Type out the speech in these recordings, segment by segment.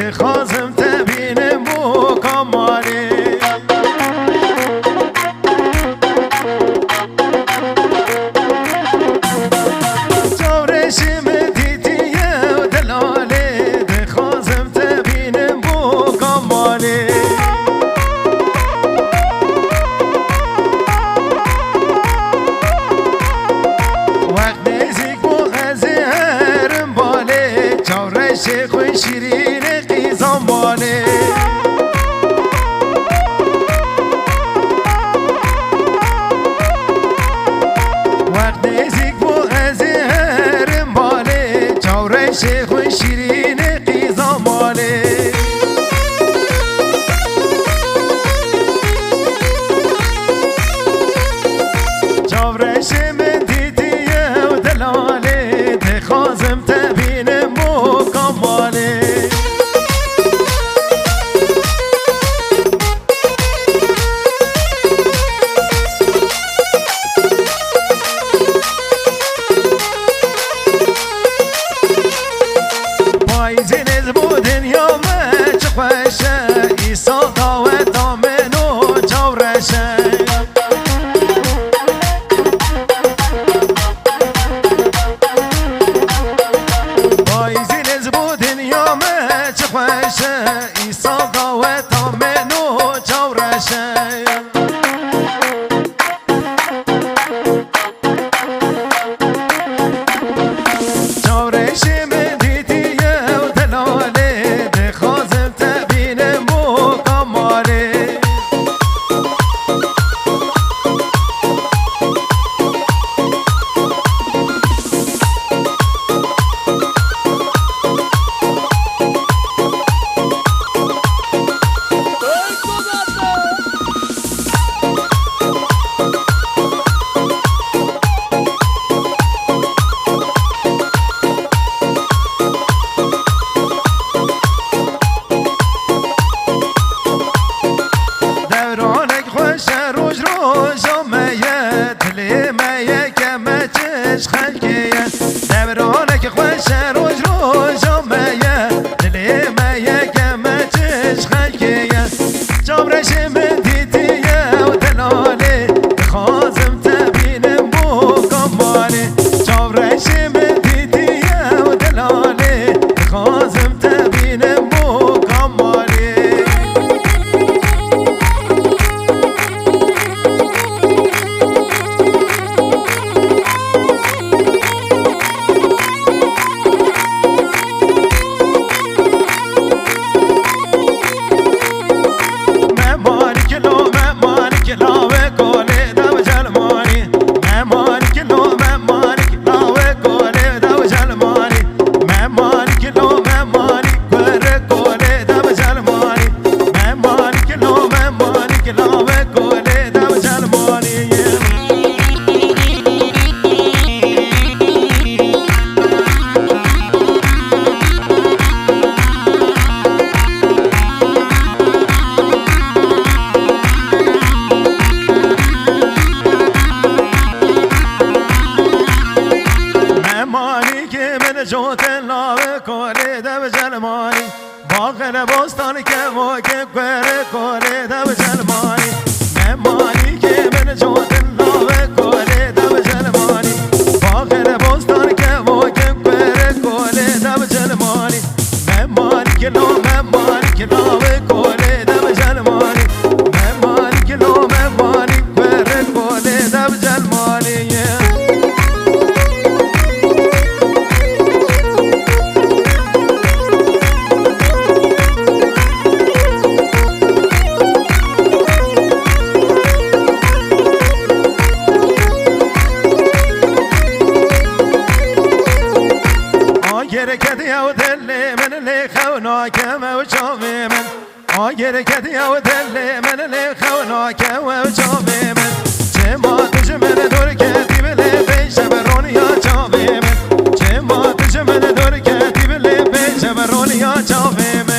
دخوازم تبینم بو کمالی جورشم دیدیه و دلاله دخوازم تبینم بو کمالی وقت نزیک بو غزهرم باله جورش خوی شیرین قیزان باله وقت نزیک بو غزهرم باله جورش خوی شیرین قیزان باله جورش من دیدیه و دلاله دخوازم تبینم بو کماله پاییزینز بو دنیا من چه خوشه ایسا داوت دامن و جورشه پاییزینز بو دنیا من چه خوشه ایسا داوت دامن و جورشه جورش من دیدیه و دلاله دخوازم تبینم بو کماله دورانک خوشه روش روشا میه دلی میه که مچش خلقیه دورانک خوشه روش روشا میه دلی میه که مچش خلقیه جامرش من دیدیه و دلاله خوازم تبینم بو کماله جامرش من دیدیه و دلاله خوازم تبینم بو کماله جوتن لاوه کوله دب جلمانی باغن بستان که واکه کوره کوله دب جلمانی مهمانی که من جوتن لاوه کوله دب جلمانی باغن بستان که واکه کوره کوله دب جلمانی مهمانی که لاوه کوله دب جلمانی مهمانی که مهمانی کوره کوله دب جلمانی کدی او دل من لی خونا کم و چاوی من آگر کدی او دل من لی خونا کم و چاوی من چه ما تج من دور کدی بله پیش برونیا چاوی من چه ما تج من دور کدی بله پیش برونیا چاوی من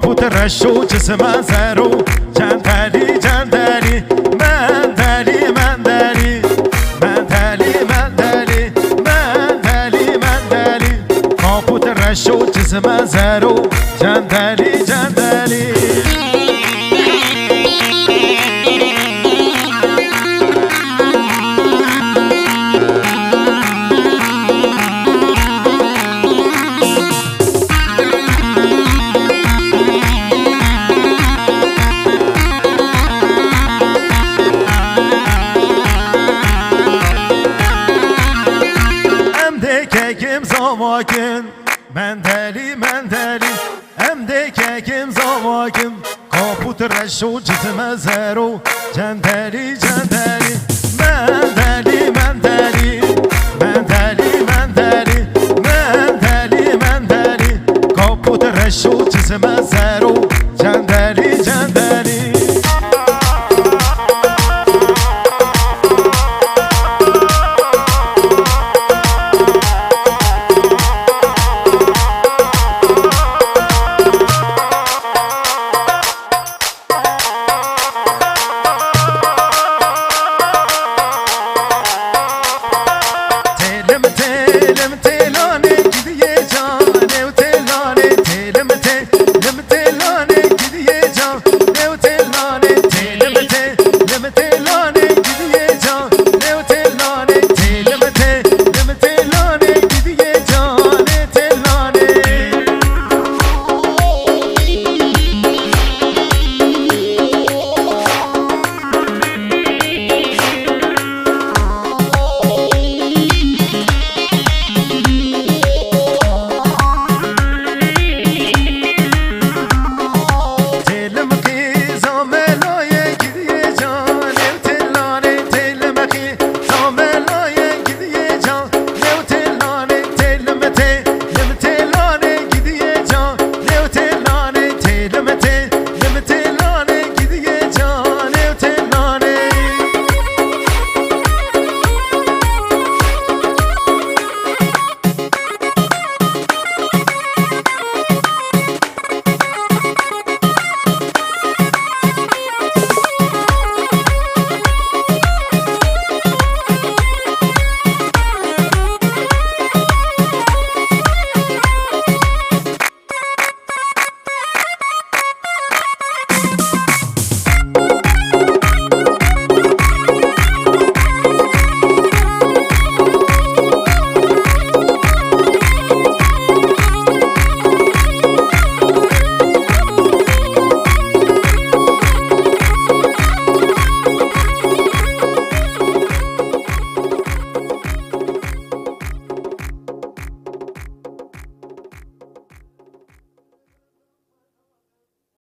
کاپوت رشو جسم زرو جندلی جندلی مندلی مندلی مندلی مندلی مندلی مندلی کاپوت رشو جسم زرو جندلی جندلی زواکن مندلی مندلی ام دککم زواکن کاپوت رشو جسم زرو جندلی جندلی مندلی مندلی مندلی مندلی مندلی مندلی کاپوت رشو جسم زرو جندلی جندلی تلم تلانه